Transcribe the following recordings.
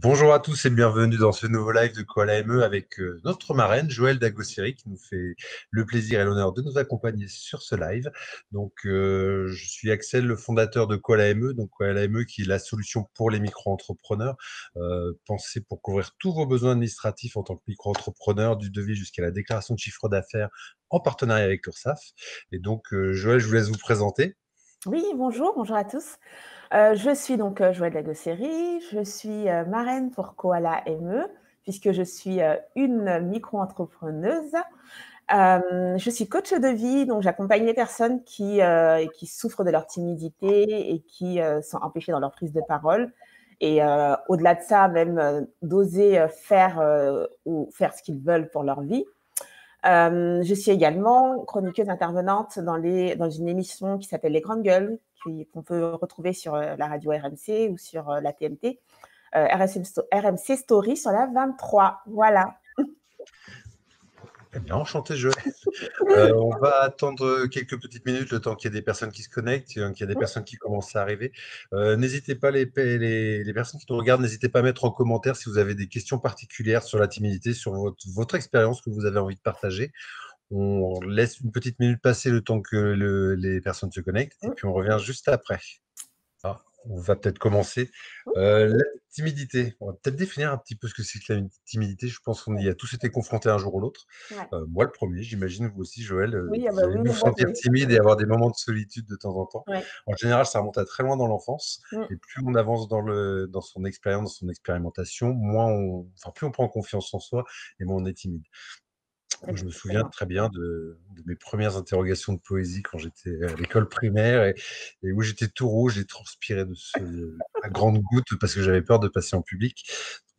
Bonjour à tous et bienvenue dans ce nouveau live de Koala ME avec notre marraine Joëlle Dagossiri qui nous fait le plaisir et l'honneur de nous accompagner sur ce live. Je suis Axel, le fondateur de Koala ME, donc Koala ME qui est la solution pour les micro-entrepreneurs, pensée pour couvrir tous vos besoins administratifs en tant que micro-entrepreneur, du devis jusqu'à la déclaration de chiffre d'affaires en partenariat avec l'URSSAF. Joëlle, je vous laisse vous présenter. Oui, bonjour à tous. Je suis donc Joëlle Dagossiri, je suis marraine pour Koala ME, puisque je suis une micro-entrepreneuse. Je suis coach de vie, donc j'accompagne les personnes qui souffrent de leur timidité et qui sont empêchées dans leur prise de parole. Et au-delà de ça, même d'oser faire ou faire ce qu'ils veulent pour leur vie. Je suis également chroniqueuse intervenante dans une émission qui s'appelle Les Grandes Gueules, qu'on peut retrouver sur la radio RMC ou sur la TNT, RMC Story sur la 23. Voilà. Eh bien, enchanté, Joël. On va attendre quelques petites minutes, le temps qu'il y ait des personnes qui se connectent, qu'il y ait des personnes qui commencent à arriver. N'hésitez pas, les personnes qui nous regardent, n'hésitez pas à mettre en commentaire si vous avez des questions particulières sur la timidité, sur votre expérience que vous avez envie de partager. On laisse une petite minute passer le temps que les personnes se connectent et puis on revient juste après. On va peut-être commencer. La timidité, on va peut-être définir un petit peu ce que c'est que la timidité. Je pense qu'on y a tous été confrontés un jour ou l'autre. Ouais. Moi, le premier, j'imagine vous aussi, Joël, Oui, vous allez vous moi, sentir timide et avoir des moments de solitude de temps en temps. ouais. En général, ça remonte à très loin dans l'enfance. Mm. Et plus on avance dans son expérience, dans son expérimentation, plus on prend confiance en soi et moins on est timide. Je me souviens très bien de mes premières interrogations de poésie quand j'étais à l'école primaire et où j'étais tout rouge et transpirais à grandes gouttes parce que j'avais peur de passer en public.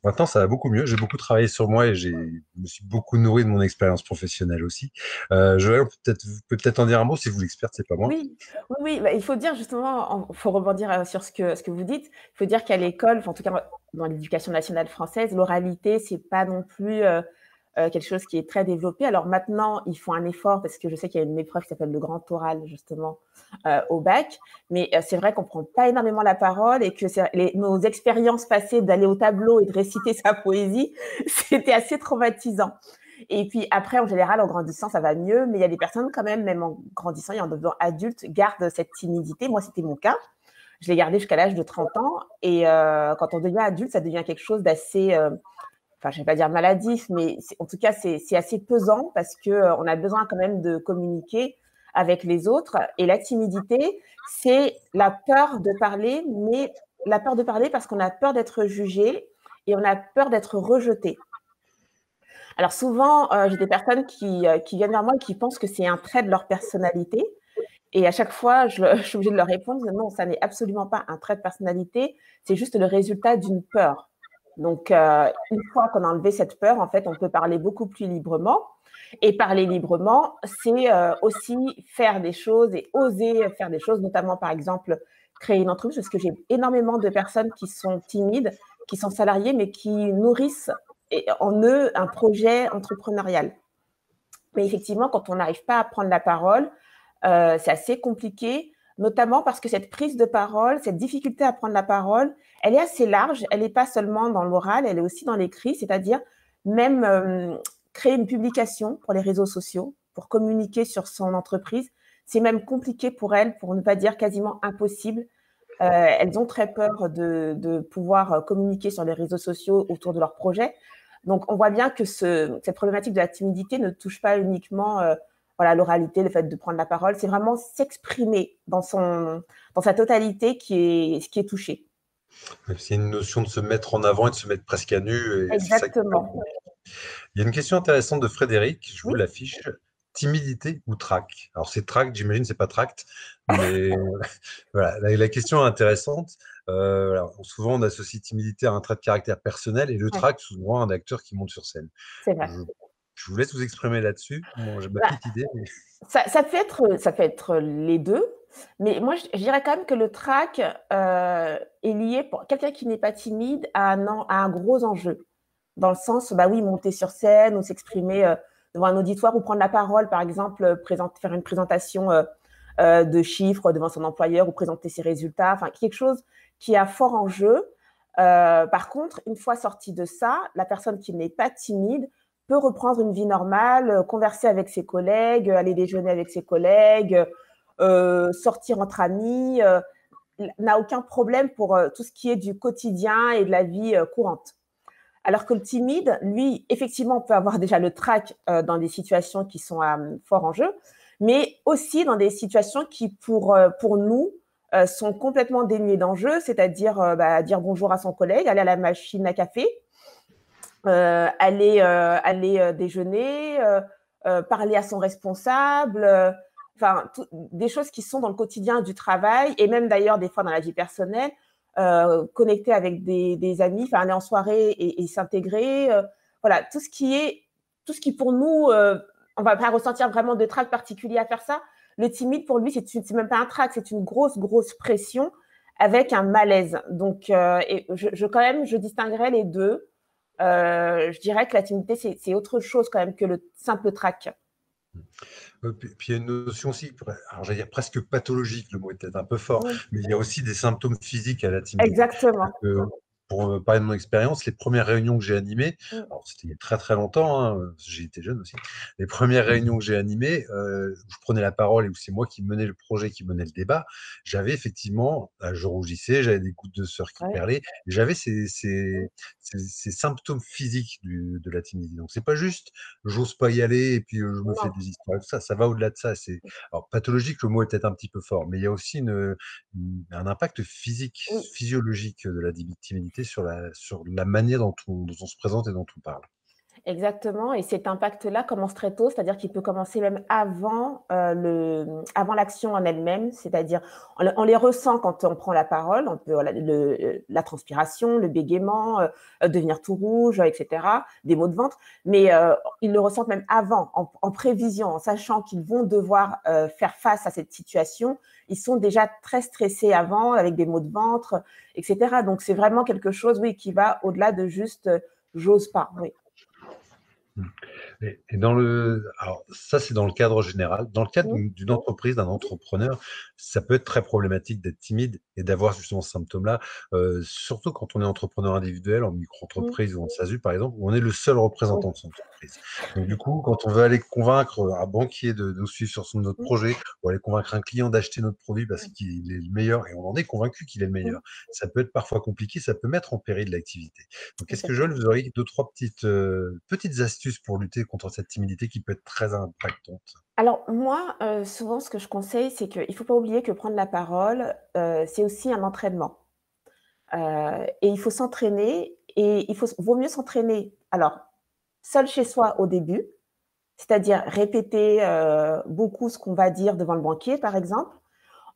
Maintenant, ça va beaucoup mieux. J'ai beaucoup travaillé sur moi et je me suis beaucoup nourri de mon expérience professionnelle aussi. Joël, vous pouvez peut-être en dire un mot si vous l'experte, c'est pas moi. Oui, oui, bah, il faut dire justement, il faut rebondir sur ce que vous dites. Il faut dire qu'à l'école, enfin, en tout cas dans l'éducation nationale française, l'oralité, c'est pas non plus quelque chose qui est très développé. Alors maintenant, ils font un effort parce que je sais qu'il y a une épreuve qui s'appelle le grand oral justement au bac, mais c'est vrai qu'on prend pas énormément la parole et que nos expériences passées d'aller au tableau et de réciter sa poésie, c'était assez traumatisant. Et puis après, en général, en grandissant, ça va mieux, mais il y a des personnes quand même en grandissant et en devenant adulte, gardent cette timidité. Moi, c'était mon cas. Je l'ai gardée jusqu'à l'âge de 30 ans. Et quand on devient adulte, ça devient quelque chose d'assez, enfin, je ne vais pas dire maladif, mais en tout cas, c'est assez pesant parce qu'on a besoin quand même de communiquer avec les autres. Et la timidité, c'est la peur de parler, mais la peur de parler parce qu'on a peur d'être jugé et on a peur d'être rejeté. Alors souvent, j'ai des personnes qui viennent vers moi et qui pensent que c'est un trait de leur personnalité. Et à chaque fois, je suis obligée de leur répondre, non, ça n'est absolument pas un trait de personnalité, c'est juste le résultat d'une peur. Donc, une fois qu'on a enlevé cette peur, en fait, on peut parler beaucoup plus librement. Et parler librement, c'est aussi faire des choses et oser faire des choses, notamment, par exemple, créer une entreprise, parce que j'ai énormément de personnes qui sont timides, qui sont salariées, mais qui nourrissent en eux un projet entrepreneurial. Mais effectivement, quand on n'arrive pas à prendre la parole, c'est assez compliqué, notamment parce que cette prise de parole, cette difficulté à prendre la parole, elle est assez large. Elle n'est pas seulement dans l'oral, elle est aussi dans l'écrit, c'est-à-dire même créer une publication pour les réseaux sociaux, pour communiquer sur son entreprise. C'est même compliqué pour elles, pour ne pas dire quasiment impossible. Elles ont très peur de pouvoir communiquer sur les réseaux sociaux autour de leur projet. Donc, on voit bien que cette problématique de la timidité ne touche pas uniquement l'oralité, le fait de prendre la parole. C'est vraiment s'exprimer dans sa totalité qui est touchée. C'est une notion de se mettre en avant et de se mettre presque à nu. Et Exactement. il y a une question intéressante de Frédéric, je vous Oui. l'affiche. Timidité ou trac? Alors c'est trac, j'imagine, c'est pas tract, mais voilà, la question est intéressante. Souvent, on associe timidité à un trait de caractère personnel et le trac, souvent, à un acteur qui monte sur scène. C'est vrai. Je vous laisse vous exprimer là-dessus. Moi, j'ai ma petite idée. Mais... Ça peut être les deux, mais moi, je dirais quand même que le trac est lié, pour quelqu'un qui n'est pas timide, à un gros enjeu. Dans le sens, bah oui, monter sur scène ou s'exprimer devant un auditoire ou prendre la parole, par exemple, faire une présentation de chiffres devant son employeur ou présenter ses résultats, enfin quelque chose qui a fort enjeu. Par contre, une fois sortie de ça, la personne qui n'est pas timide peut reprendre une vie normale, converser avec ses collègues, aller déjeuner avec ses collègues, sortir entre amis, n'a aucun problème pour tout ce qui est du quotidien et de la vie courante. Alors que le timide, lui, effectivement, peut avoir déjà le trac dans des situations qui sont fort en jeu, mais aussi dans des situations qui, pour nous, sont complètement dénuées d'enjeux, c'est-à-dire dire bonjour à son collègue, aller à la machine à café, aller déjeuner, parler à son responsable, enfin, des choses qui sont dans le quotidien du travail et même d'ailleurs des fois dans la vie personnelle, connecter avec des amis, enfin aller en soirée et s'intégrer, voilà, tout ce qui pour nous, on va pas ressentir vraiment de trac particulier à faire ça. Le timide pour lui, c'est même pas un trac, c'est une grosse pression avec un malaise. Donc, et je distinguerais les deux. Je dirais que la timidité, c'est autre chose quand même que le simple trac. Puis il y a une notion aussi, alors j'allais dire presque pathologique, le mot est peut-être un peu fort, Oui. mais il y a aussi des symptômes physiques à la timidité. Exactement. Pour parler de mon expérience, les premières réunions que j'ai animées, Mm. alors c'était il y a très longtemps, hein, j'ai été jeune aussi, les premières réunions que j'ai animées, où je prenais la parole et où c'est moi qui menais le projet, qui menais le débat, j'avais effectivement, je rougissais, j'avais des gouttes de sueur qui Ouais. perlaient, et j'avais ces symptômes physiques de la timidité. Donc c'est pas juste j'ose pas y aller et puis je me fais Non. des histoires, ça va au-delà de ça. Alors pathologique, le mot est peut-être un petit peu fort, mais il y a aussi un impact physique, Oui. physiologique de la timidité sur la manière dont on se présente et dont on parle. Exactement, et cet impact-là commence très tôt, c'est-à-dire qu'il peut commencer même avant l'action en elle-même, c'est-à-dire on les ressent quand on prend la parole, on peut voilà, la transpiration, le bégaiement, devenir tout rouge, etc., des maux de ventre, mais ils le ressentent même avant, en prévision, en sachant qu'ils vont devoir faire face à cette situation. Ils sont déjà très stressés avant, avec des maux de ventre, etc. Donc c'est vraiment quelque chose, oui, qui va au-delà de juste j'ose pas. Oui. Et alors ça, c'est dans le cadre général. Dans le cadre d'une entreprise, d'un entrepreneur, ça peut être très problématique d'être timide et d'avoir justement ce symptôme-là, surtout quand on est entrepreneur individuel, en micro-entreprise ou en SASU, par exemple, où on est le seul représentant de son entreprise. Donc, du coup, quand on veut aller convaincre un banquier de nous suivre sur notre projet, ou aller convaincre un client d'acheter notre produit parce qu'il est le meilleur, et on en est convaincu qu'il est le meilleur, ça peut être parfois compliqué, ça peut mettre en péril l'activité. Donc, est-ce que, Joël, vous auriez deux, trois petites astuces pour lutter contre cette timidité qui peut être très impactante? Alors moi, souvent ce que je conseille, c'est qu'il ne faut pas oublier que prendre la parole, c'est aussi un entraînement. Et il faut s'entraîner et vaut mieux s'entraîner, alors, seul chez soi au début, c'est-à-dire répéter, beaucoup ce qu'on va dire devant le banquier, par exemple.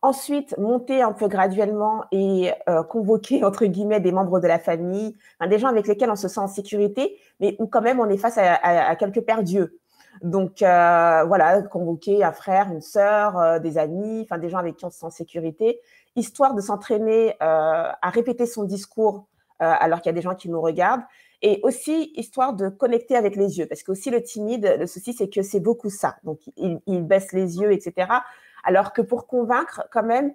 Ensuite, monter un peu graduellement et convoquer entre guillemets des membres de la famille, enfin, des gens avec lesquels on se sent en sécurité, mais où quand même on est face à quelques perdus. Donc voilà, convoquer un frère, une sœur, des amis, enfin des gens avec qui on se sent en sécurité, histoire de s'entraîner à répéter son discours alors qu'il y a des gens qui nous regardent. Et aussi, histoire de connecter avec les yeux. Parce que aussi le timide, le souci, c'est que c'est beaucoup ça. Donc, il baisse les yeux, etc. Alors que pour convaincre, quand même,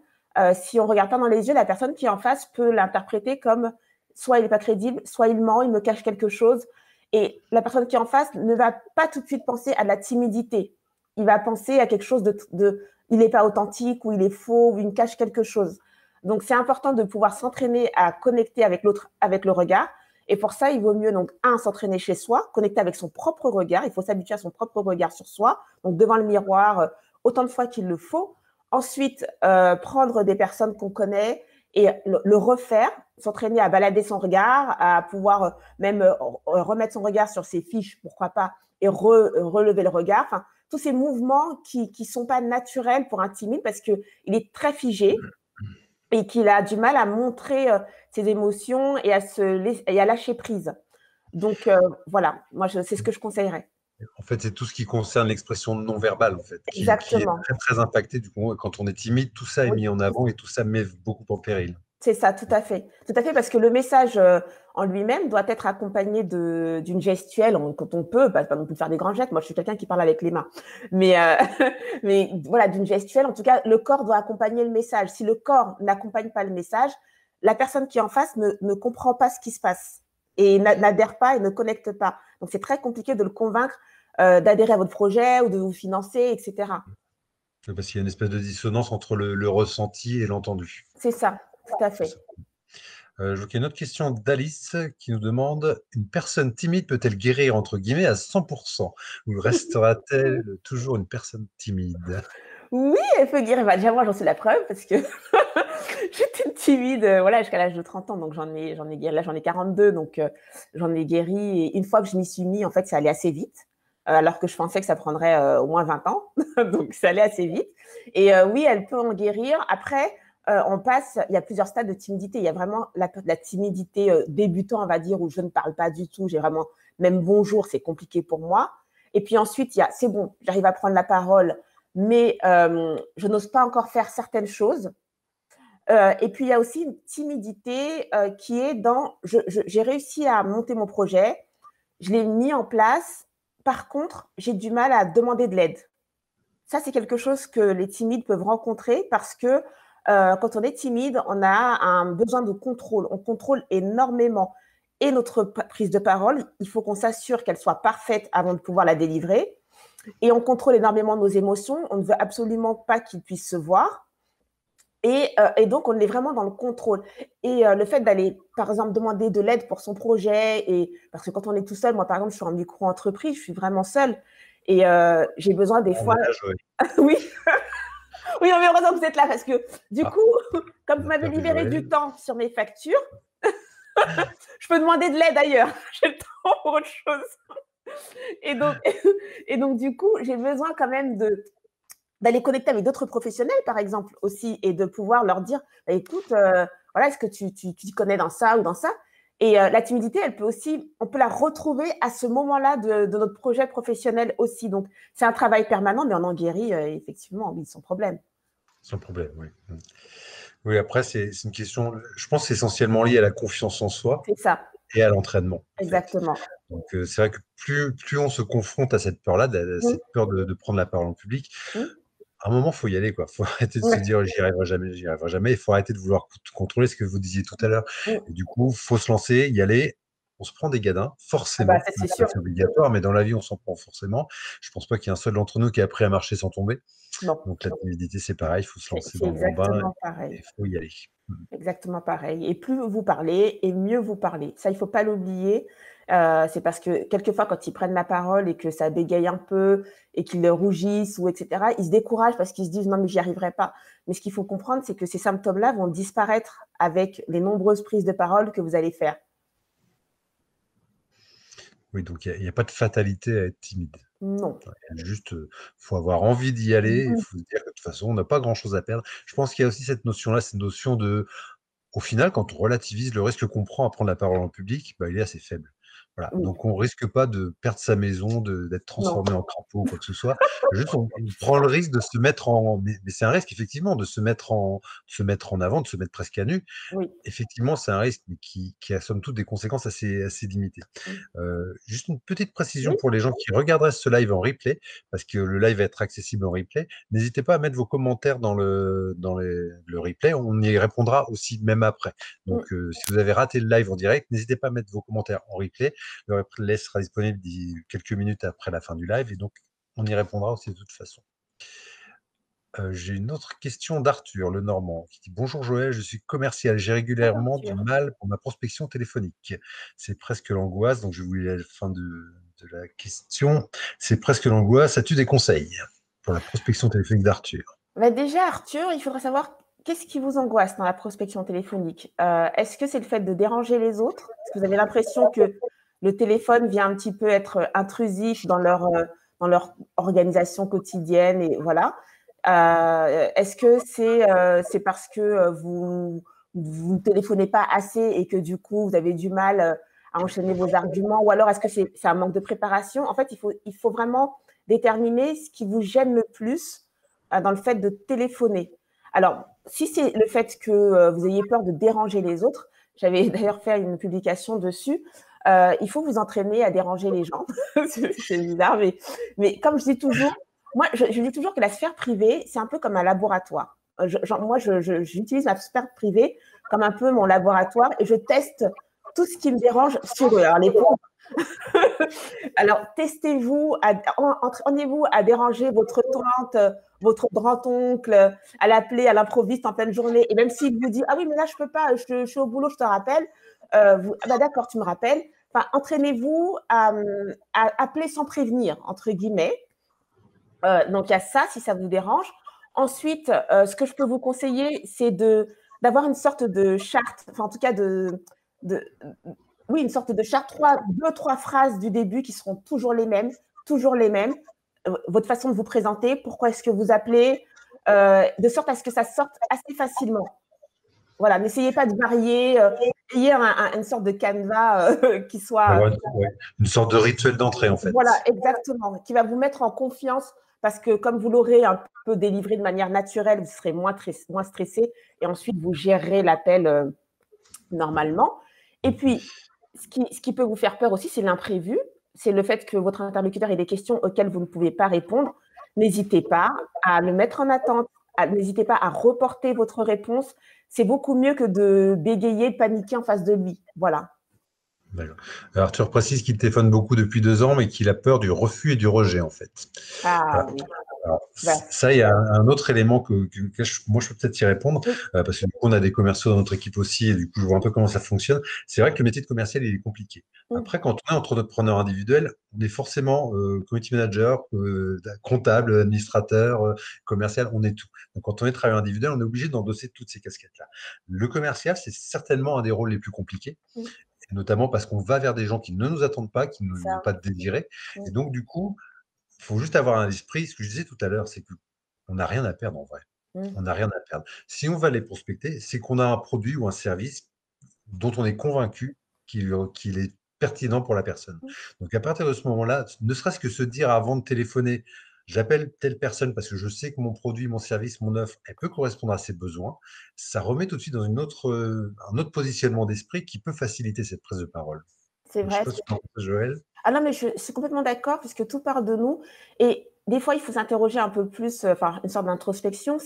si on ne regarde pas dans les yeux, la personne qui est en face peut l'interpréter comme soit il n'est pas crédible, soit il ment, il me cache quelque chose. Et la personne qui est en face ne va pas tout de suite penser à de la timidité. Il va penser à quelque chose il n'est pas authentique, ou il est faux, ou il me cache quelque chose. Donc, c'est important de pouvoir s'entraîner à connecter avec l'autre, avec le regard. Et pour ça, il vaut mieux, donc, s'entraîner chez soi, connecter avec son propre regard. Il faut s'habituer à son propre regard sur soi, donc devant le miroir, autant de fois qu'il le faut. Ensuite, prendre des personnes qu'on connaît et le refaire, s'entraîner à balader son regard, à pouvoir même remettre son regard sur ses fiches, pourquoi pas, et relever le regard. Enfin, tous ces mouvements qui ne sont pas naturels pour un timide parce qu'il est très figé et qu'il a du mal à montrer ses émotions et à lâcher prise. Donc, voilà, moi, c'est ce que je conseillerais. En fait, c'est tout ce qui concerne l'expression non verbale, en fait, qui est Exactement. très impacté. Du coup, quand on est timide, tout ça est Oui. mis en avant et tout ça met beaucoup en péril. C'est ça, tout à fait. Tout à fait, parce que le message en lui-même doit être accompagné d'une gestuelle, quand on peut, pas non plus faire des grands gestes. Moi, je suis quelqu'un qui parle avec les mains. Mais, mais voilà, d'une gestuelle, en tout cas, le corps doit accompagner le message. Si le corps n'accompagne pas le message, la personne qui est en face ne comprend pas ce qui se passe et n'adhère pas et ne connecte pas. Donc, c'est très compliqué de le convaincre d'adhérer à votre projet ou de vous financer, etc. Parce qu'il y a une espèce de dissonance entre le ressenti et l'entendu. C'est ça, tout à C'est fait. ça. Je vois qu'il y a une autre question d'Alice qui nous demande, une personne timide peut-elle guérir entre guillemets à 100% ou restera-t-elle toujours une personne timide? Oui, elle peut guérir. Bah, déjà, moi, j'en suis la preuve parce que j'étais timide voilà, jusqu'à l'âge de 30 ans. Donc, j'en ai guéri. Là, j'en ai 42. Donc, j'en ai guéri. Et une fois que je m'y suis mis, en fait, ça allait assez vite. Alors que je pensais que ça prendrait au moins 20 ans. Donc, ça allait assez vite. Et oui, elle peut en guérir. Après, on passe, il y a plusieurs stades de timidité. Il y a vraiment la timidité débutant, on va dire, où je ne parle pas du tout. J'ai vraiment, même bonjour, c'est compliqué pour moi. Et puis ensuite, il y a, c'est bon, j'arrive à prendre la parole, mais je n'ose pas encore faire certaines choses. Et puis, il y a aussi une timidité qui est dans, j'ai réussi à monter mon projet, je l'ai mis en place. Par contre, j'ai du mal à demander de l'aide. Ça, c'est quelque chose que les timides peuvent rencontrer parce que quand on est timide, on a un besoin de contrôle. On contrôle énormément. Et notre prise de parole, il faut qu'on s'assure qu'elle soit parfaite avant de pouvoir la délivrer. Et on contrôle énormément nos émotions. On ne veut absolument pas qu'ils puissent se voir. Et donc, on est vraiment dans le contrôle. Et le fait d'aller, par exemple, demander de l'aide pour son projet, et parce que quand on est tout seul, moi, par exemple, je suis en micro-entreprise, je suis vraiment seule. Et j'ai besoin des fois… oui, oui, non, mais heureusement que vous êtes là parce que du coup, comme vous m'avez libéré du temps sur mes factures, je peux demander de l'aide ailleurs. J'ai le temps pour autre chose. Et donc du coup, j'ai besoin quand même d'aller connecter avec d'autres professionnels, par exemple, aussi, et de pouvoir leur dire, bah, écoute, voilà, est-ce que tu connais dans ça ou dans ça? Et la timidité, elle peut aussi, on peut la retrouver à ce moment-là de notre projet professionnel aussi. Donc, c'est un travail permanent, mais on en guérit effectivement, oui, sans problème. Sans problème, oui. Oui, après, c'est une question, je pense, que c'est essentiellement lié à la confiance en soi C'est ça. et à l'entraînement, en fait. Exactement. Donc, c'est vrai que plus on se confronte à cette peur-là, cette peur de prendre la parole en public, à un moment, il faut y aller, quoi. Il faut arrêter de se dire, j'y arriverai jamais, j'y arriverai jamais. Il faut arrêter de vouloir tout contrôler, ce que vous disiez tout à l'heure. Et du coup, il faut se lancer, y aller. On se prend des gadins, Ah bah, forcément. ça, c'est sûr. C'est obligatoire, mais dans la vie, on s'en prend forcément. Je pense pas qu'il y ait un seul d'entre nous qui a appris à marcher sans tomber. Non, Donc, la timidité, c'est pareil. Il faut se lancer c'est dans le grand bain exactement et pareil. il faut y aller. Exactement pareil. Et plus vous parlez, et mieux vous parlez. Ça, il ne faut pas l'oublier. C'est parce que quelquefois, quand ils prennent la parole et que ça bégaye un peu et qu'ils rougissent ou etc., ils se découragent parce qu'ils se disent non, mais j'y arriverai pas. Mais ce qu'il faut comprendre, c'est que ces symptômes-là vont disparaître avec les nombreuses prises de parole que vous allez faire. Oui, donc il n'y a pas de fatalité à être timide. Non. Il y a juste, faut avoir envie d'y aller. Il faut se dire que de toute façon, on n'a pas grand-chose à perdre. Je pense qu'il y a aussi cette notion-là, cette notion de, au final, quand on relativise le risque qu'on prend à prendre la parole en public, bah, il est assez faible. Voilà. Oui. Donc on risque pas de perdre sa maison, d'être Non. transformé en crapaud ou quoi que ce soit. Juste, on prend le risque de se mettre mais c'est un risque effectivement de se mettre en avant, de se mettre presque à nu. Oui. Effectivement, c'est un risque, mais qui a somme toute des conséquences assez limitées. Juste une petite précision Oui. pour les gens qui regarderaient ce live en replay, parce que le live va être accessible en replay. N'hésitez pas à mettre vos commentaires dans le replay. On y répondra aussi même après. Donc, si vous avez raté le live en direct, n'hésitez pas à mettre vos commentaires en replay. Le replay sera disponible quelques minutes après la fin du live, et donc on y répondra aussi de toute façon. J'ai une autre question d'Arthur, le Normand, qui dit: «Bonjour Joël, je suis commercial, j'ai régulièrement du mal pour ma prospection téléphonique. C'est presque l'angoisse», donc je vais vous lire la fin de la question. «C'est presque l'angoisse, as-tu des conseils pour la prospection téléphonique d'Arthur?» Bah déjà, Arthur, il faudrait savoir qu'est-ce qui vous angoisse dans la prospection téléphonique. Est-ce que c'est le fait de déranger les autres? Est-ce que vous avez l'impression que le téléphone vient un petit peu être intrusif dans leur organisation quotidienne et voilà. Est-ce que c'est parce que vous ne téléphonez pas assez et que du coup, vous avez du mal à enchaîner vos arguments? Ou alors, est-ce que c'est un manque de préparation? En fait, il faut vraiment déterminer ce qui vous gêne le plus dans le fait de téléphoner. Alors, si c'est le fait que vous ayez peur de déranger les autres, j'avais d'ailleurs fait une publication dessus, il faut vous entraîner à déranger les gens. C'est bizarre, mais comme je dis toujours, moi, je dis toujours que la sphère privée, c'est un peu comme un laboratoire. Moi, j'utilise ma sphère privée comme un peu mon laboratoire et je teste tout ce qui me dérange sur eux. Alors, les pauvres. Alors, entraînez-vous à déranger votre tante, votre grand-oncle, à l'appeler à l'improviste en pleine journée. Et même s'il vous dit, ah oui, mais là, je peux pas, je suis au boulot, je te rappelle. Ah bah, d'accord, tu me rappelles. Enfin, entraînez-vous à appeler sans prévenir, entre guillemets. Donc, il y a ça, si ça vous dérange. Ensuite, ce que je peux vous conseiller, c'est d'avoir une sorte de charte, enfin, en tout cas, oui, une sorte de charte, deux, trois phrases du début qui seront toujours les mêmes, toujours les mêmes. Votre façon de vous présenter, pourquoi est-ce que vous appelez, de sorte à ce que ça sorte assez facilement. Voilà, n'essayez pas de varier, ayez une sorte de canevas qui soit… Une sorte de rituel d'entrée, en fait. Voilà, exactement, qui va vous mettre en confiance parce que comme vous l'aurez un peu délivré de manière naturelle, vous serez moins stressé et ensuite vous gérerez l'appel normalement. Et puis, ce qui peut vous faire peur aussi, c'est l'imprévu. C'est le fait que votre interlocuteur ait des questions auxquelles vous ne pouvez pas répondre. N'hésitez pas à le mettre en attente. N'hésitez pas à reporter votre réponse. C'est beaucoup mieux que de bégayer, de paniquer en face de lui. Voilà. D'accord. Arthur précise qu'il téléphone beaucoup depuis 2 ans, mais qu'il a peur du refus et du rejet, en fait. Ah Voilà. oui. Alors, ça, il y a un autre élément que moi, je peux peut-être y répondre, parce que du coup, on a des commerciaux dans notre équipe aussi, et du coup, je vois un peu comment ça fonctionne. C'est vrai que le métier de commercial, il est compliqué. Après, quand on est entrepreneur individuel, on est forcément community manager, comptable, administrateur, commercial, on est tout. Donc, quand on est travailleur individuel, on est obligé d'endosser toutes ces casquettes-là. Le commercial, c'est certainement un des rôles les plus compliqués. Et notamment parce qu'on va vers des gens qui ne nous attendent pas, qui n'ont pas de désiré. Et donc, du coup, il faut juste avoir un esprit, ce que je disais tout à l'heure, c'est qu'on n'a rien à perdre en vrai. On n'a rien à perdre. Si on va les prospecter, c'est qu'on a un produit ou un service dont on est convaincu qu'il est pertinent pour la personne. Donc, à partir de ce moment-là, ne serait-ce que se dire avant de téléphoner, j'appelle telle personne parce que je sais que mon produit, mon service, mon offre, elle peut correspondre à ses besoins, ça remet tout de suite dans un autre positionnement d'esprit qui peut faciliter cette prise de parole. C'est Donc, je ne sais vrai. pas ce que tu en penses, Joël. Ah non, mais je suis complètement d'accord puisque tout part de nous. Et des fois, il faut s'interroger un peu plus, enfin, une sorte d'introspection.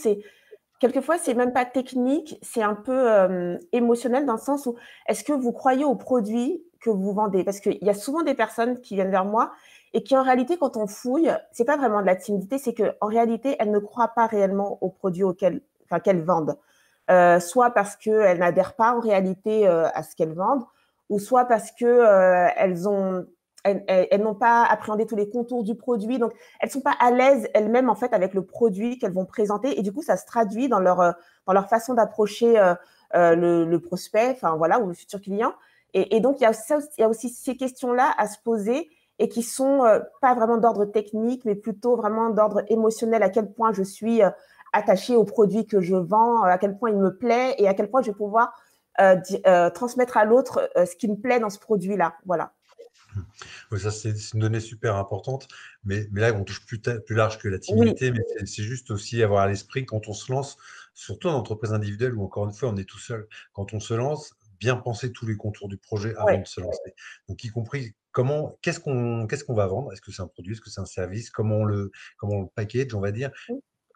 Quelquefois, c'est même pas technique, c'est un peu émotionnel dans le sens où est-ce que vous croyez au produit que vous vendez? Parce qu'il y a souvent des personnes qui viennent vers moi et qui, en réalité, quand on fouille, c'est pas vraiment de la timidité, c'est qu'en réalité, elles ne croient pas réellement aux produits qu'elles vendent. Soit parce qu'elles n'adhèrent pas en réalité à ce qu'elles vendent, ou soit parce qu'elles n'ont pas appréhendé tous les contours du produit, donc elles ne sont pas à l'aise elles-mêmes en fait avec le produit qu'elles vont présenter, et du coup ça se traduit dans leur façon d'approcher le prospect, enfin voilà, ou le futur client. Et donc il y a aussi ces questions-là à se poser et qui sont pas vraiment d'ordre technique, mais plutôt vraiment d'ordre émotionnel. À quel point je suis attachée au produit que je vends, à quel point il me plaît et à quel point je vais pouvoir transmettre à l'autre ce qui me plaît dans ce produit-là. Voilà. Oui, ça, c'est une donnée super importante, mais là, on touche plus large que la Oui, timidité, mais c'est juste aussi avoir à l'esprit quand on se lance, surtout en entreprise individuelle où encore une fois, on est tout seul. Quand on se lance, bien penser tous les contours du projet avant ouais. de se lancer. Donc, y compris qu'est-ce qu'on va vendre? Est-ce que c'est un produit? Est-ce que c'est un service? Comment on le package, on va dire?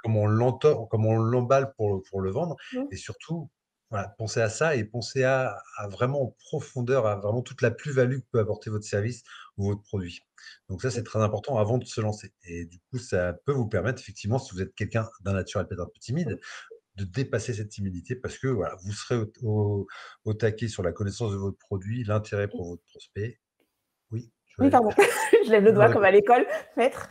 Comment on l'emballe pour le vendre? Et surtout, voilà, pensez à ça et pensez à vraiment en profondeur, à vraiment toute la plus-value que peut apporter votre service ou votre produit. Donc ça, c'est très important avant de se lancer. Et du coup, ça peut vous permettre effectivement, si vous êtes quelqu'un d'un naturel peut-être un peu timide, de dépasser cette timidité parce que voilà, vous serez au taquet sur la connaissance de votre produit, l'intérêt pour votre prospect. Oui, Oui, Joël. pardon, je lève le doigt comme à l'école, maître.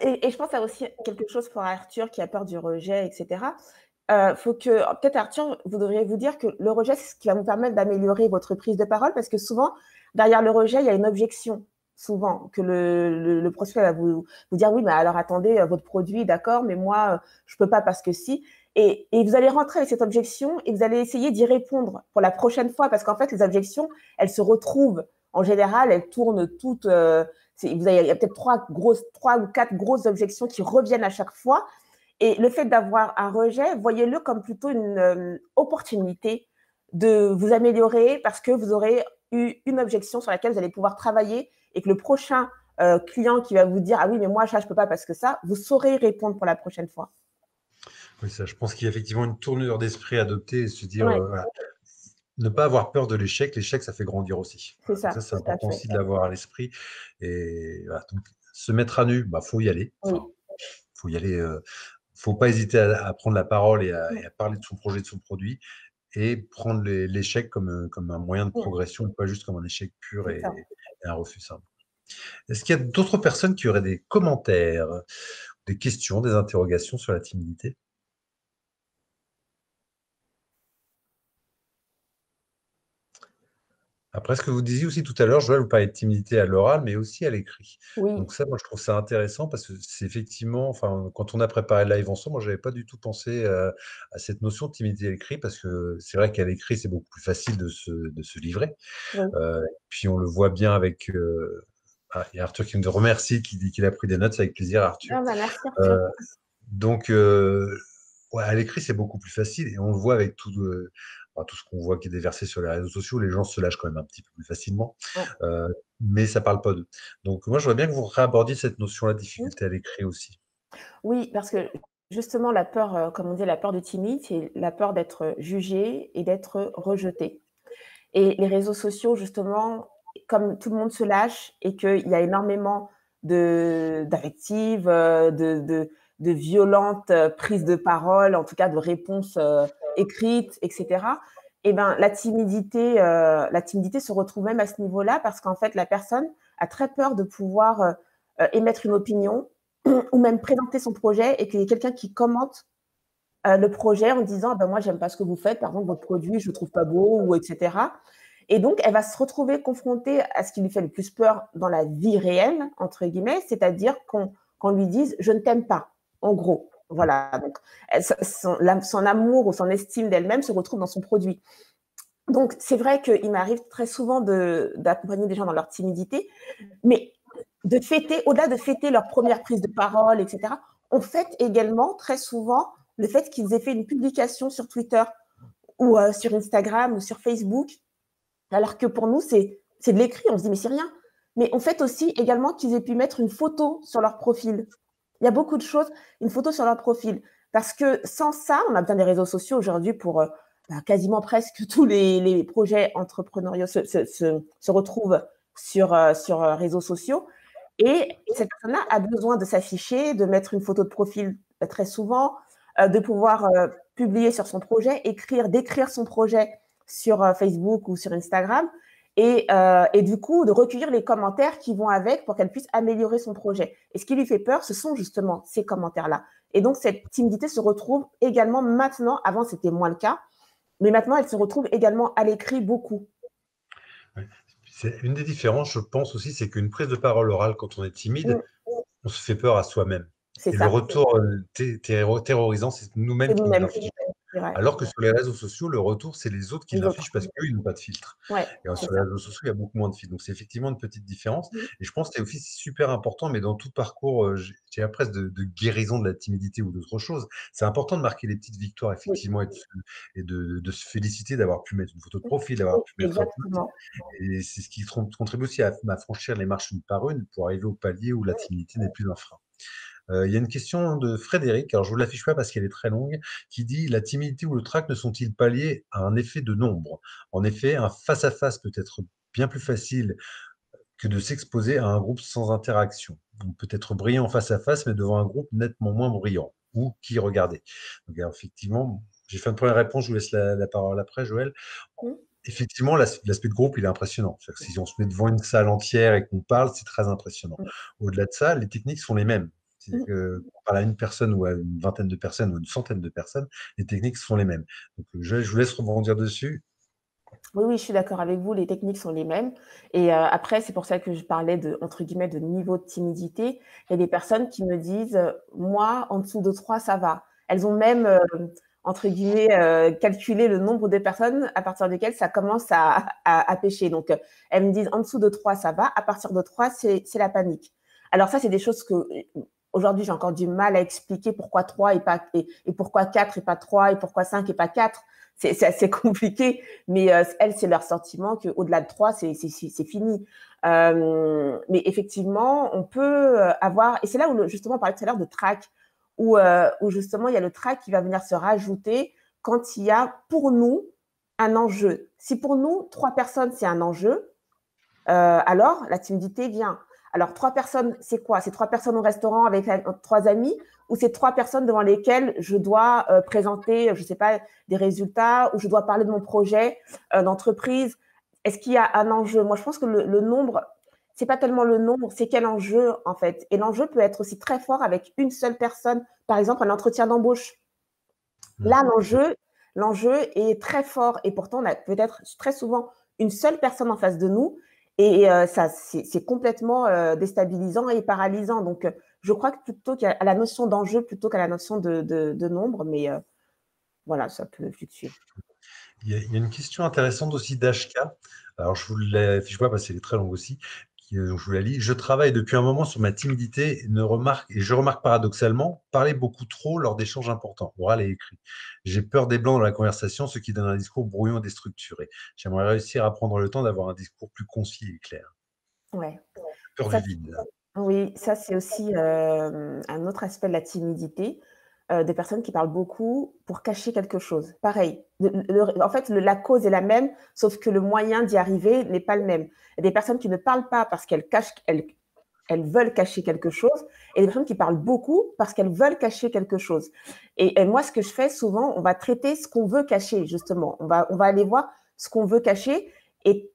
Et je pense à aussi quelque chose pour Arthur qui a peur du rejet, etc. Faut que peut-être Arthur, vous devriez vous dire que le rejet, c'est ce qui va vous permettre d'améliorer votre prise de parole, parce que souvent, derrière le rejet, il y a une objection. Souvent, que le prospect va vous dire oui, mais alors attendez, votre produit, d'accord, mais moi, je peux pas parce que si. Et vous allez rentrer avec cette objection et vous allez essayer d'y répondre pour la prochaine fois, parce qu'en fait, les objections, elles se retrouvent. En général, elles tournent toutes. Il y a peut-être trois ou quatre grosses objections qui reviennent à chaque fois. Et le fait d'avoir un rejet, voyez-le comme plutôt une opportunité de vous améliorer parce que vous aurez eu une objection sur laquelle vous allez pouvoir travailler et que le prochain client qui va vous dire « Ah oui, mais moi, ça, je ne peux pas parce que ça », vous saurez répondre pour la prochaine fois. Oui, ça, je pense qu'il y a effectivement une tournure d'esprit adoptée et se dire, Ouais, voilà, ne pas avoir peur de l'échec. L'échec, ça fait grandir aussi. c'est Voilà, donc ça, ça, c'est tout à important fait. aussi de l'avoir à l'esprit. Et voilà, donc se mettre à nu, bah, faut y aller. Oui. Enfin, faut y aller. Faut pas hésiter à prendre la parole Mmh, et à parler de son projet, de son produit, et prendre l'échec comme un moyen de mmh, progression, pas juste comme un échec pur c'est ça. et un refus simple. Est-ce qu'il y a d'autres personnes qui auraient des commentaires, des questions, des interrogations sur la timidité? Après, ce que vous disiez aussi tout à l'heure, Joël, vous parlez de timidité à l'oral, mais aussi à l'écrit. Oui, Donc ça, moi, je trouve ça intéressant parce que c'est effectivement, enfin, quand on a préparé le live ensemble, moi, j'avais pas du tout pensé à cette notion de timidité à l'écrit parce que c'est vrai qu'à l'écrit, c'est beaucoup plus facile de se livrer. oui. Puis on le voit bien avec. Il y a Arthur qui nous remercie, qui dit qu'il a pris des notes, c'est avec plaisir, Arthur. Ah bah, merci Arthur. Euh, donc, ouais, à l'écrit, c'est beaucoup plus facile et on le voit avec enfin, tout ce qu'on voit qui est déversé sur les réseaux sociaux. Les gens se lâchent quand même un petit peu plus facilement, Ouais. euh, mais ça parle pas d'eux. Donc, moi, je voudrais bien que vous réabordiez cette notion, la Mmh. difficulté à l'écrit aussi. Oui, parce que justement la peur, comme on dit, la peur du timide, c'est la peur d'être jugé et d'être rejeté. Et les réseaux sociaux, justement, comme tout le monde se lâche et qu'il y a énormément d'invectives, de violentes, prises de parole, en tout cas de réponses, écrites et cetera, et ben, la timidité se retrouve même à ce niveau-là parce qu'en fait, la personne a très peur de pouvoir, émettre une opinion ou même présenter son projet et qu'il y ait quelqu'un qui commente, le projet en disant: «Ah ben, moi, j'aime pas ce que vous faites, par exemple, votre produit, je le trouve pas beau» ou et cetera, et donc elle va se retrouver confrontée à ce qui lui fait le plus peur dans la «vie réelle» entre guillemets, c'est-à-dire qu'on lui dise: «Je ne t'aime pas», en gros. Voilà, donc elle son amour ou son estime d'elle-même se retrouve dans son produit. Donc c'est vrai qu'il m'arrive très souvent d'accompagner des gens dans leur timidité, mais de fêter, au-delà de fêter leur première prise de parole, et cetera, on fête également très souvent le fait qu'ils aient fait une publication sur Twitter ou sur Instagram ou sur Facebook, alors que pour nous, c'est de l'écrit, on se dit: «Mais c'est rien». Mais on fête aussi également qu'ils aient pu mettre une photo sur leur profil. Il y a beaucoup de choses, une photo sur leur profil. Parce que sans ça, on a besoin des réseaux sociaux aujourd'hui pour, bah, quasiment presque tous les projets entrepreneuriaux se retrouvent sur réseaux sociaux, et cette personne-là a besoin de s'afficher, de mettre une photo de profil, très souvent, de pouvoir, publier sur son projet, d'écrire son projet sur, Facebook ou sur Instagram, et du coup, de recueillir les commentaires qui vont avec pour qu'elle puisse améliorer son projet. Et ce qui lui fait peur, ce sont justement ces commentaires-là. Et donc cette timidité se retrouve également maintenant, avant c'était moins le cas, mais maintenant elle se retrouve également à l'écrit beaucoup. Ouais. C'est une des différences, je pense aussi, c'est qu'une prise de parole orale, quand on est Mmh, timide, on se fait peur à soi-même. c'est Et le ça, retour terrorisant, c'est c'est nous-mêmes qui nous nous-mêmes, inflige. c'est vrai, Alors que sur les réseaux sociaux, le retour, c'est les autres qui les autres. l'infligent parce qu'eux, ils n'ont pas de filtre. Ouais, Et c'est sur les ça. réseaux sociaux, il y a beaucoup moins de filtres. Donc, c'est effectivement une petite différence. Mmh, Et je pense que c'est aussi super important, mais dans tout parcours, j'ai presque de guérison de la timidité ou d'autres choses. C'est important de marquer les petites victoires, oui. effectivement, de se féliciter d'avoir pu mettre une photo de profil, d'avoir Oui, pu mettre un post. exactement. Et c'est ce qui contribue aussi à franchir les marches une par une pour arriver au palier où la timidité n'est plus un frein. Il y a une question de Frédéric, alors je vous l'affiche pas parce qu'elle est très longue, qui dit: «La timidité ou le trac ne sont-ils pas liés à un effet de nombre? En effet, un face-à-face peut être bien plus facile que de s'exposer à un groupe sans interaction. On peut être brillant face à face, mais devant un groupe nettement moins brillant. Ou qui regarder?» Donc alors effectivement, j'ai fait une première réponse, je vous laisse la parole après, Joël. Mmh, Effectivement, l'aspect de groupe, il est impressionnant. C'est-à-dire que si on se met devant une salle entière et qu'on parle, c'est très impressionnant. mmh, Au-delà de ça, les techniques sont les mêmes. C'est-à-dire mmh. qu'on parle à une personne ou à une vingtaine de personnes ou une centaine de personnes, les techniques sont les mêmes. Donc, je vous laisse rebondir dessus. Oui, oui, je suis d'accord avec vous, les techniques sont les mêmes, et après c'est pour ça que je parlais de, entre guillemets, «de niveau de timidité». Il y a des personnes qui me disent: «Moi, en dessous de 3 ça va». Elles ont même, entre guillemets, calculé le nombre de personnes à partir desquelles ça commence à pêcher. Donc, elles me disent: «En dessous de 3 ça va, à partir de 3 c'est la panique». Alors ça, c'est des choses que, aujourd'hui, j'ai encore du mal à expliquer pourquoi 3 et pourquoi 4 et pas 3 et pourquoi 5 et pas 4. C'est assez compliqué, mais elles, c'est leur sentiment qu'au-delà de 3, c'est fini. Mais effectivement, on peut avoir, et c'est là où, justement, on parlait tout à l'heure de trac. où justement il y a le trac qui va venir se rajouter quand il y a pour nous un enjeu. Si pour nous, 3 personnes, c'est un enjeu, alors la timidité vient. Alors 3 personnes, c'est quoi? C'est 3 personnes au restaurant avec 3 amis ou c'est 3 personnes devant lesquelles je dois présenter, je ne sais pas, des résultats ou je dois parler de mon projet d'entreprise? Est-ce qu'il y a un enjeu? Moi, je pense que le nombre, c'est pas tellement le nombre, c'est quel enjeu en fait. Et l'enjeu peut être aussi très fort avec une seule personne, par exemple un entretien d'embauche. Là, l'enjeu est très fort et pourtant, on a peut-être très souvent une seule personne en face de nous et ça, c'est complètement déstabilisant et paralysant. Donc, je crois que plutôt qu'à la notion d'enjeu plutôt qu'à la notion de nombre, mais voilà, ça peut fluctuer. Il y a une question intéressante aussi d'HK. Alors, je vous la fiche pas parce qu'elle est très longue aussi. Donc je vous la lis. Je travaille depuis un moment sur ma timidité et je remarque paradoxalement parler beaucoup trop lors d'échanges importants, oral et écrit. J'ai peur des blancs dans la conversation, ce qui donne un discours brouillon et déstructuré. J'aimerais réussir à prendre le temps d'avoir un discours plus concis et clair. Ouais. Peur Ça, du vide. oui, ça c'est aussi un autre aspect de la timidité, des personnes qui parlent beaucoup pour cacher quelque chose. Pareil, en fait, la cause est la même, sauf que le moyen d'y arriver n'est pas le même. Il y a des personnes qui ne parlent pas parce qu'elles cachent, elles veulent cacher quelque chose, et des personnes qui parlent beaucoup parce qu'elles veulent cacher quelque chose. Et moi, ce que je fais souvent, on va traiter ce qu'on veut cacher, justement. On va aller voir ce qu'on veut cacher, et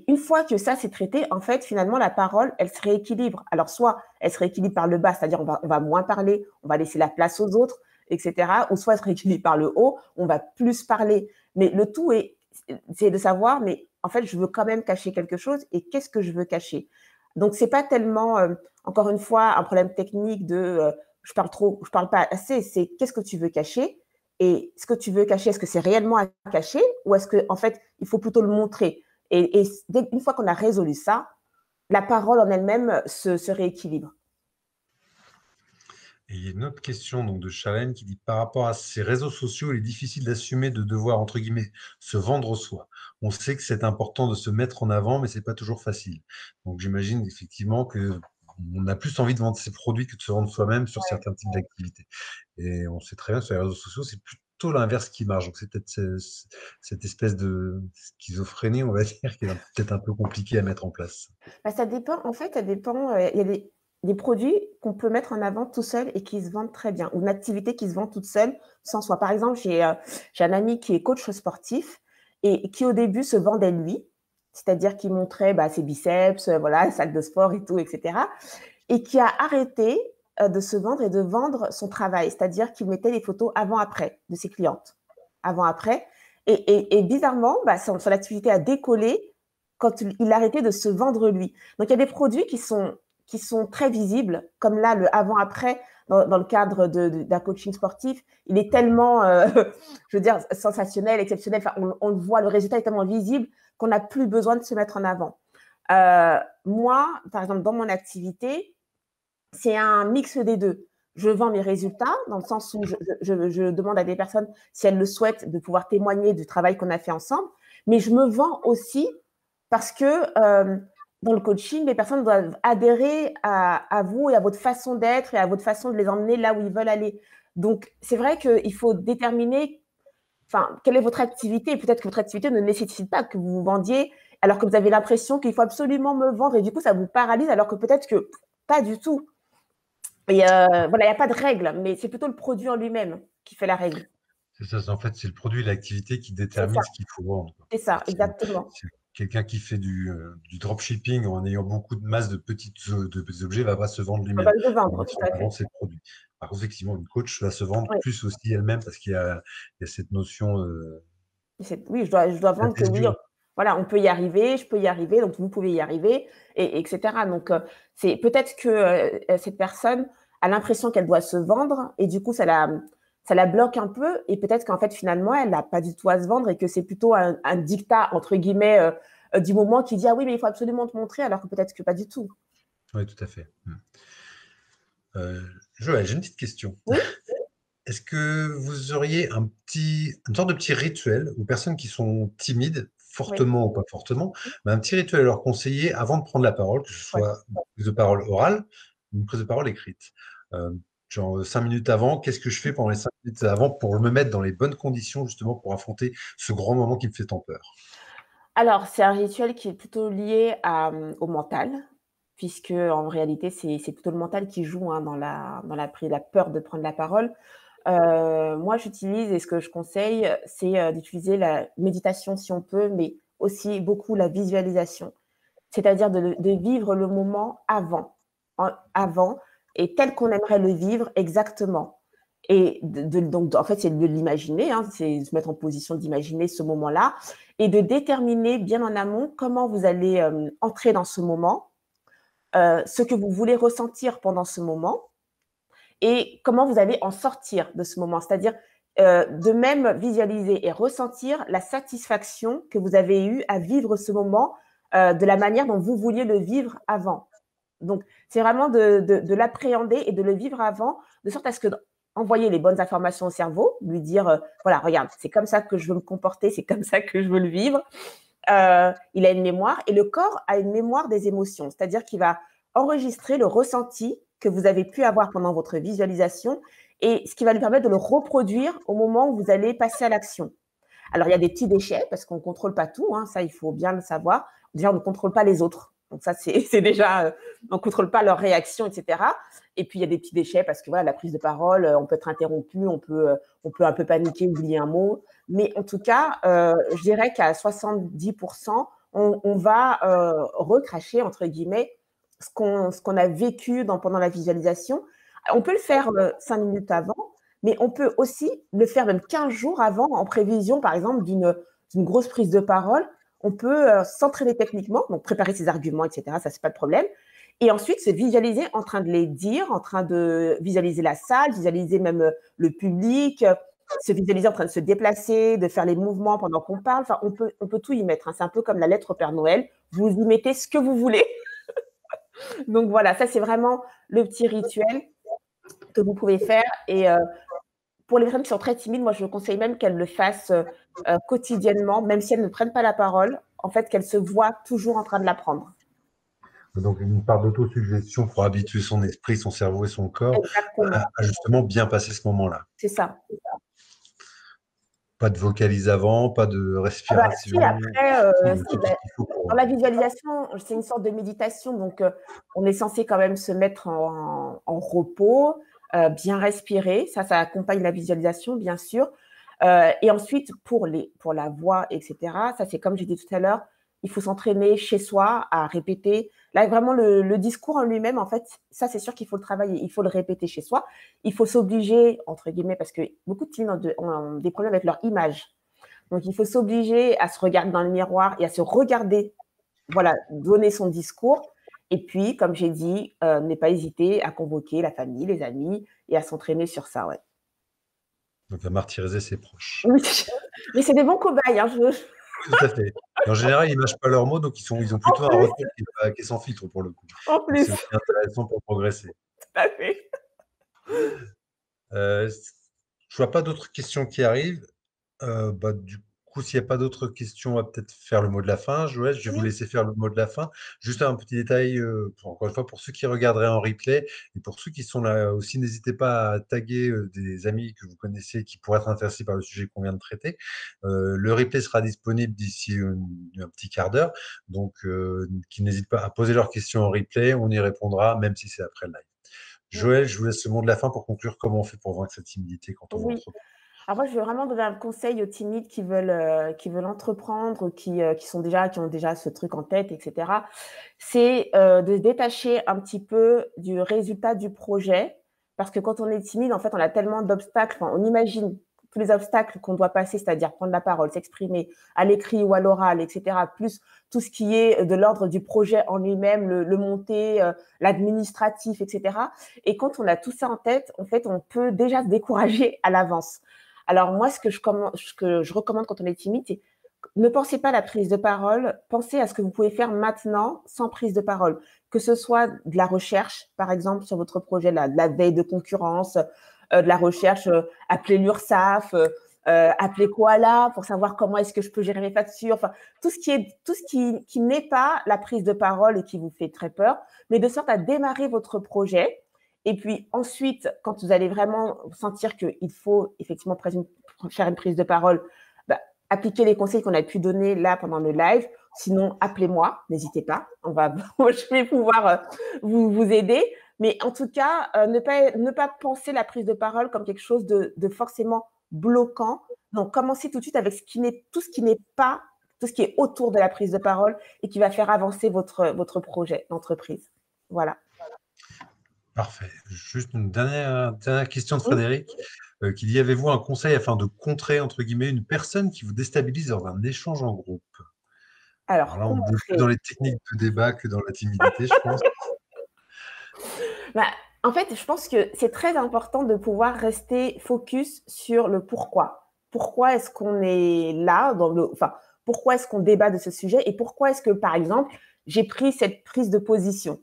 une fois que ça c'est traité, en fait, finalement, la parole, elle se rééquilibre. Alors, soit elle se rééquilibre par le bas, c'est-à-dire on va moins parler, on va laisser la place aux autres, etc. Ou soit elle se rééquilibre par le haut, on va plus parler. Mais le tout c'est de savoir, mais en fait, je veux quand même cacher quelque chose, et qu'est-ce que je veux cacher? Donc, c'est pas tellement, encore une fois, un problème technique de je parle trop, je parle pas assez, c'est qu'est-ce que tu veux cacher? Et ce que tu veux cacher, est-ce que c'est réellement à cacher ou est-ce qu'en fait, il faut plutôt le montrer? Et une fois qu'on a résolu ça, la parole en elle-même se rééquilibre. Et il y a une autre question donc, de Charlène qui dit par rapport à ces réseaux sociaux, il est difficile d'assumer de devoir, entre guillemets, se vendre soi. On sait que c'est important de se mettre en avant, mais c'est pas toujours facile. Donc j'imagine effectivement que on a plus envie de vendre ses produits que de se vendre soi-même sur certains types d'activités. Et on sait très bien que sur les réseaux sociaux, c'est plutôt l'inverse qui marche. Donc c'est peut-être cette espèce de schizophrénie, on va dire, qui est peut-être un peu compliquée à mettre en place. Bah, ça dépend, en fait, ça dépend. Il y a des produits qu'on peut mettre en avant tout seul et qui se vendent très bien, ou une activité qui se vend toute seule sans soi. Par exemple, j'ai un ami qui est coach sportif et qui au début se vendait lui, c'est-à-dire qu'il montrait ses biceps, voilà, salle de sport et tout, etc. Et qui a arrêté de se vendre et de vendre son travail, c'est-à-dire qu'il mettait des photos avant-après de ses clientes, avant-après. Et bizarrement, son activité a décollé quand il a arrêté de se vendre lui. Donc, il y a des produits qui sont très visibles, comme là, le avant-après, dans le cadre d'un coaching sportif. Il est tellement, je veux dire, sensationnel, exceptionnel. Enfin, on le voit, le résultat est tellement visible qu'on n'a plus besoin de se mettre en avant. Moi, par exemple, dans mon activité, c'est un mix des deux. Je vends mes résultats dans le sens où je demande à des personnes, si elles le souhaitent, de pouvoir témoigner du travail qu'on a fait ensemble. Mais je me vends aussi parce que dans le coaching, les personnes doivent adhérer à vous et à votre façon d'être et à votre façon de les emmener là où ils veulent aller. Donc, c'est vrai qu'il faut déterminer quelle est votre activité. Et peut-être que votre activité ne nécessite pas que vous vous vendiez, alors que vous avez l'impression qu'il faut absolument me vendre et du coup, ça vous paralyse, alors que peut-être que pas du tout. Et voilà, il n'y a pas de règle, mais c'est plutôt le produit en lui-même qui fait la règle. C'est ça, en fait, c'est le produit et l'activité qui C'est ça, détermine ce qu'il faut vendre, quoi. c'est ça, Effectivement. exactement. C'est quelqu'un qui fait du dropshipping en ayant beaucoup de masse de petits objets va pas se vendre On va lui-même. le On va vendre, tout à faire vendre fait. ses produits. Par contre, effectivement, une coach va se vendre Oui, plus aussi elle-même parce qu'il y a cette notion oui, je dois vendre que oui, d'adhésion. voilà, on peut y arriver, je peux y arriver, donc vous pouvez y arriver, etc. Donc, c'est peut-être que cette personne a l'impression qu'elle doit se vendre et du coup, ça la bloque un peu et peut-être qu'en fait, finalement, elle n'a pas du tout à se vendre et que c'est plutôt un dictat, entre guillemets, du moment qui dit ah oui, mais il faut absolument te montrer, alors que peut-être que pas du tout. Oui, tout à fait. Euh, Joël, j'ai une petite question. Oui, Est-ce que vous auriez une sorte de petit rituel aux personnes qui sont timides, oui, fortement ou pas fortement, mais un petit rituel à leur conseiller avant de prendre la parole, que ce ouais. soit une prise de parole orale ou une prise de parole écrite? genre 5 minutes avant, qu'est-ce que je fais pendant les 5 minutes avant pour me mettre dans les bonnes conditions justement pour affronter ce grand moment qui me fait tant peur? Alors, c'est un rituel qui est plutôt lié au mental, puisque en réalité, c'est plutôt le mental qui joue, hein, dans la peur de prendre la parole. Moi, j'utilise et ce que je conseille, c'est, d'utiliser la méditation si on peut, mais aussi beaucoup la visualisation. C'est-à-dire de vivre le moment avant et tel qu'on aimerait le vivre exactement et donc en fait, c'est de l'imaginer, hein, c'est se mettre en position d'imaginer ce moment-là et de déterminer bien en amont comment vous allez, entrer dans ce moment, ce que vous voulez ressentir pendant ce moment et comment vous allez en sortir de ce moment. C'est-à-dire, de même visualiser et ressentir la satisfaction que vous avez eue à vivre ce moment, de la manière dont vous vouliez le vivre avant. Donc, c'est vraiment de l'appréhender et de le vivre avant, de sorte à ce que envoyer les bonnes informations au cerveau, lui dire, voilà, regarde, c'est comme ça que je veux me comporter, c'est comme ça que je veux le vivre. Il a une mémoire et le corps a une mémoire des émotions, c'est-à-dire qu'il va enregistrer le ressenti que vous avez pu avoir pendant votre visualisation et ce qui va lui permettre de le reproduire au moment où vous allez passer à l'action. Alors, il y a des petits déchets parce qu'on ne contrôle pas tout, hein, ça, il faut bien le savoir. Déjà, on ne contrôle pas les autres. Donc, ça, c'est déjà, on ne contrôle pas leurs réactions, etc. Et puis, il y a des petits déchets parce que voilà, la prise de parole, on peut être interrompu, on peut un peu paniquer, oublier un mot. Mais en tout cas, je dirais qu'à 70%, on va recracher, entre guillemets, ce qu'on a vécu pendant la visualisation. On peut le faire 5 minutes avant, mais on peut aussi le faire même 15 jours avant, en prévision, par exemple, d'une grosse prise de parole. On peut s'entraîner techniquement, donc préparer ses arguments, etc. Ça, c'est pas de problème. Et ensuite, se visualiser en train de les dire, en train de visualiser la salle, visualiser même le public, se visualiser en train de se déplacer, de faire les mouvements pendant qu'on parle. Enfin, on peut tout y mettre, hein. C'est un peu comme la lettre au Père Noël. Vous y mettez ce que vous voulez. Donc voilà, ça, c'est vraiment le petit rituel que vous pouvez faire. Et pour les personnes qui sont très timides, moi, je conseille même qu'elles le fassent quotidiennement, même si elles ne prennent pas la parole, en fait, qu'elles se voient toujours en train de l'apprendre. Donc, une part d'autosuggestion pour habituer son esprit, son cerveau et son corps Exactement, à justement bien passer ce moment-là. c'est ça. Pas de vocalise avant, pas de Ah bah, si, respiration, après, tout si, ce bah, qu'il faut dans pour. la visualisation, c'est une sorte de méditation, donc on est censé quand même se mettre en repos, bien respirer, ça accompagne la visualisation, bien sûr. Et ensuite, pour la voix, etc., ça, c'est comme j'ai dit tout à l'heure, il faut s'entraîner chez soi à répéter. Là, vraiment, le discours en lui-même, en fait, ça, c'est sûr qu'il faut le travailler. Il faut le répéter chez soi. Il faut s'obliger, entre guillemets, parce que beaucoup de timides ont des problèmes avec leur image. Donc, il faut s'obliger à se regarder dans le miroir et à se regarder, voilà, donner son discours. Et puis, comme j'ai dit, ne pas hésiter à convoquer la famille, les amis et à s'entraîner sur ça, ouais. Donc, à martyriser ses proches. Oui, mais c'est des bons cobayes, hein, Oui, tout à fait. En général, ils mâchent pas leurs mots, donc ils ont en plutôt un plus, retour qui est sans filtre pour le coup. en Donc, c'est plus, aussi intéressant pour progresser. tout à fait. Euh, je vois pas d'autres questions qui arrivent. Bah, du coup, s'il n'y a pas d'autres questions, on va peut-être faire le mot de la fin. Joël, je vais vous Oui, laisser faire le mot de la fin. Juste un petit détail, encore une fois, pour ceux qui regarderaient en replay et pour ceux qui sont là aussi, n'hésitez pas à taguer des amis que vous connaissez qui pourraient être intéressés par le sujet qu'on vient de traiter. Le replay sera disponible d'ici un petit quart d'heure, donc qui n'hésitent pas à poser leurs questions en replay, on y répondra, même si c'est après le live. oui, Joël, je vous laisse le mot de la fin pour conclure comment on fait pour vaincre cette timidité quand on va oui. entreprendre. Alors moi, je veux vraiment donner un conseil aux timides qui veulent entreprendre, qui ont déjà ce truc en tête, etc. C'est de se détacher un petit peu du résultat du projet, parce que quand on est timide, en fait, on a tellement d'obstacles. Enfin, on imagine tous les obstacles qu'on doit passer, c'est-à-dire prendre la parole, s'exprimer à l'écrit ou à l'oral, etc. Plus tout ce qui est de l'ordre du projet en lui-même, le monter, l'administratif, etc. Et quand on a tout ça en tête, en fait, on peut déjà se décourager à l'avance. Alors moi, ce que je recommande quand on est timide, c'est ne pensez pas à la prise de parole, pensez à ce que vous pouvez faire maintenant sans prise de parole. Que ce soit de la recherche, par exemple, sur votre projet, de la veille de concurrence, de la recherche, appelez l'URSSAF, appelez Koala pour savoir comment est-ce que je peux gérer mes factures. Enfin, tout ce qui n'est pas la prise de parole et qui vous fait très peur, mais de sorte à démarrer votre projet Et puis ensuite, quand vous allez vraiment sentir qu'il faut effectivement faire une prise de parole, bah, appliquez les conseils qu'on a pu donner là pendant le live. Sinon, appelez-moi, n'hésitez pas. Je vais pouvoir vous aider. Mais en tout cas, ne pas penser la prise de parole comme quelque chose de forcément bloquant. Donc, commencez tout de suite avec tout ce qui n'est pas, tout ce qui est autour de la prise de parole et qui va faire avancer votre projet d'entreprise. Voilà. Parfait. Juste une dernière question de Oui. Frédéric qui dit: avez-vous un conseil afin de contrer, entre guillemets, une personne qui vous déstabilise lors d'un échange en groupe? Alors Alors, là, on est plus contrer. dans les techniques de débat que dans la timidité, je pense. Bah, en fait, je pense que c'est très important de pouvoir rester focus sur le pourquoi. Pourquoi est-ce qu'on est là enfin, pourquoi est-ce qu'on débat de ce sujet et pourquoi est-ce que, par exemple, j'ai pris cette prise de position.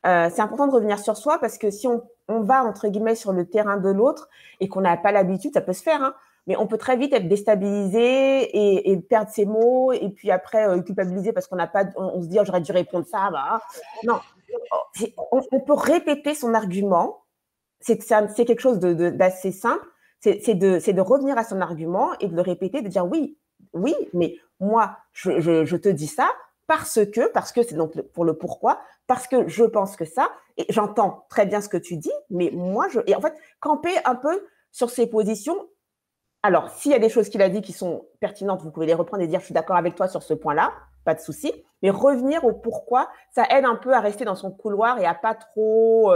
C'est important de revenir sur soi parce que si on va, entre guillemets, sur le terrain de l'autre et qu'on n'a pas l'habitude, ça peut se faire, hein, mais on peut très vite être déstabilisé et perdre ses mots et puis après culpabiliser parce qu'on n'a pas, on se dit oh, j'aurais dû répondre ça. Bah, non, on peut répéter son argument. C'est quelque chose d'assez simple. C'est de revenir à son argument et de le répéter, de dire oui, oui, mais moi, je te dis ça parce que c'est donc pour le pourquoi, parce que je pense que ça, et j'entends très bien ce que tu dis, mais moi, et en fait, camper un peu sur ses positions. Alors, s'il y a des choses qu'il a dit qui sont pertinentes, vous pouvez les reprendre et dire je suis d'accord avec toi sur ce point-là, pas de souci. Mais revenir au pourquoi, ça aide un peu à rester dans son couloir et à pas trop,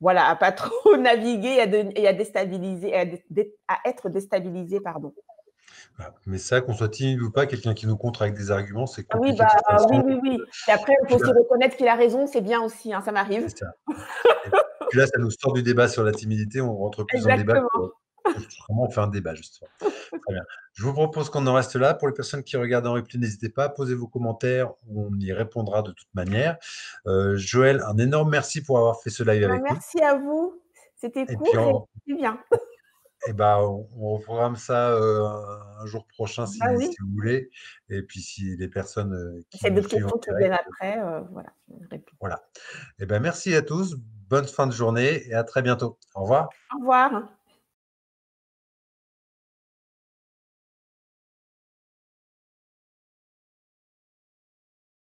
voilà, à pas trop naviguer et à déstabiliser, à être déstabilisé, pardon. Mais ça, qu'on soit timide ou pas, quelqu'un qui nous contre avec des arguments, c'est Ah oui, compliqué bah de toute oui, façon. oui, oui. Et après, il faut Puis aussi là, reconnaître qu'il a raison, c'est bien aussi, hein, ça m'arrive. c'est ça. Et puis là, ça nous sort du débat sur la timidité, on rentre plus dans le débat Exactement. comment on fait un débat, justement. Très bien. Je vous propose qu'on en reste là. Pour les personnes qui regardent en replay, n'hésitez pas à poser vos commentaires, on y répondra de toute manière. Joël, un énorme merci pour avoir fait ce live Bah, avec nous. merci à vous. C'était Et puis, court et c'est bien. on reprogramme ça un jour prochain si, Bah si oui. vous voulez. Et puis, si les personnes qui C'est nous d'autres suivent en questions qui direct, viennent après, voilà, je réponds. voilà. Merci à tous. Bonne fin de journée et à très bientôt. Au revoir. Au revoir.